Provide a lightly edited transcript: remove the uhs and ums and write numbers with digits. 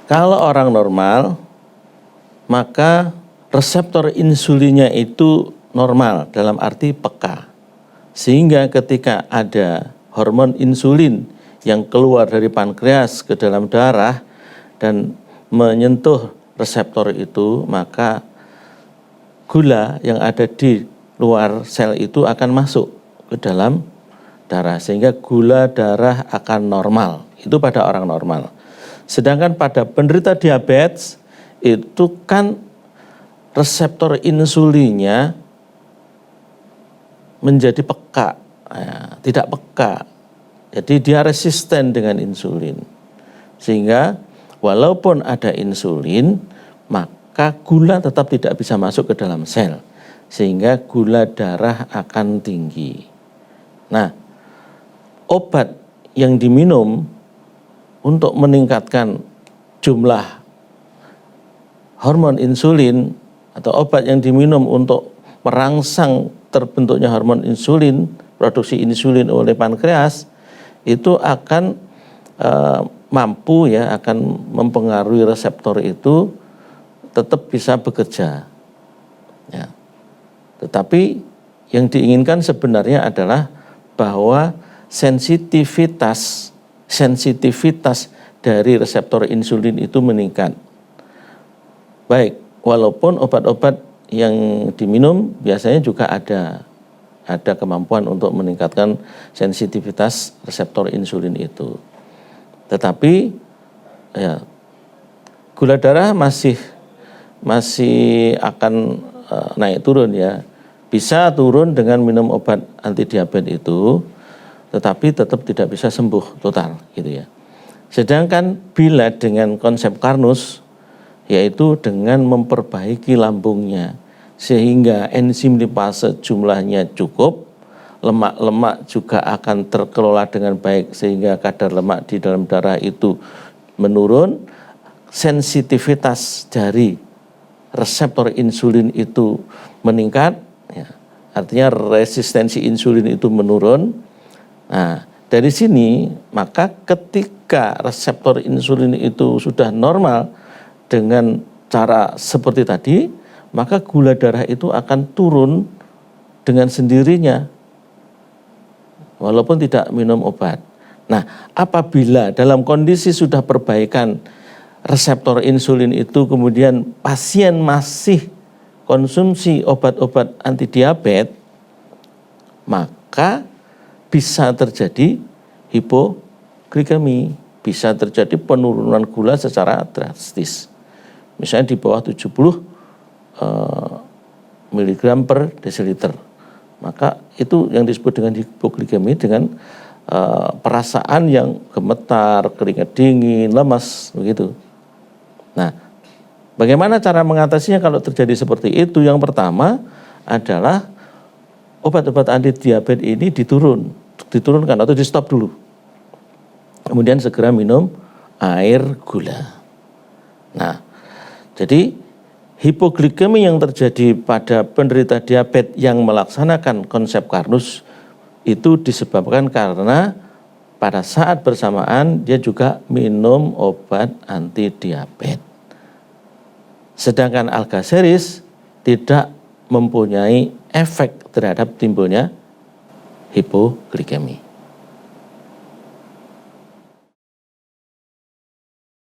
Kalau orang normal, maka reseptor insulinnya itu normal dalam arti peka. Sehingga ketika ada hormon insulin yang keluar dari pankreas ke dalam darah dan menyentuh reseptor itu, maka gula yang ada di luar sel itu akan masuk ke dalam darah, sehingga gula darah akan normal. Itu pada orang normal. Sedangkan pada penderita diabetes itu kan reseptor insulinnya menjadi peka, ya, tidak peka. Jadi dia resisten dengan insulin. Sehingga walaupun ada insulin, maka gula tetap tidak bisa masuk ke dalam sel. Sehingga gula darah akan tinggi. Nah, obat yang diminum untuk meningkatkan jumlah hormon insulin atau obat yang diminum untuk merangsang terbentuknya hormon insulin, produksi insulin oleh pankreas, itu akan mampu ya, akan mempengaruhi reseptor itu tetap bisa bekerja. Ya. Tetapi yang diinginkan sebenarnya adalah bahwa sensitivitas dari reseptor insulin itu meningkat. Baik, walaupun obat-obat yang diminum biasanya juga ada kemampuan untuk meningkatkan sensitivitas reseptor insulin itu. Tetapi ya, gula darah masih akan naik turun ya. Bisa turun dengan minum obat anti diabetes itu, tetapi tetap tidak bisa sembuh total gitu ya. Sedangkan bila dengan konsep Karnus, yaitu dengan memperbaiki lambungnya sehingga enzim lipase jumlahnya cukup, lemak-lemak juga akan terkelola dengan baik sehingga kadar lemak di dalam darah itu menurun, sensitivitas dari reseptor insulin itu meningkat, ya, artinya resistensi insulin itu menurun. Nah, dari sini maka ketika reseptor insulin itu sudah normal dengan cara seperti tadi, maka gula darah itu akan turun dengan sendirinya walaupun tidak minum obat. Nah, apabila dalam kondisi sudah perbaikan reseptor insulin itu, kemudian pasien masih konsumsi obat-obat anti diabetes, maka bisa terjadi hipoglikemi, bisa terjadi penurunan gula secara drastis. Misalnya di bawah 70 mg per desiliter. Maka itu yang disebut dengan hipoglikemi, dengan perasaan yang gemetar, keringat dingin, lemas, begitu. Nah, bagaimana cara mengatasinya kalau terjadi seperti itu? Yang pertama adalah obat-obat anti diabetes ini diturunkan atau di stop dulu. Kemudian segera minum air gula. Nah, jadi hipoglikemi yang terjadi pada penderita diabetes yang melaksanakan konsep Karnus itu disebabkan karena pada saat bersamaan dia juga minum obat anti diabetes. Sedangkan Algaceris tidak mempunyai efek terhadap timbulnya hipoglikemi.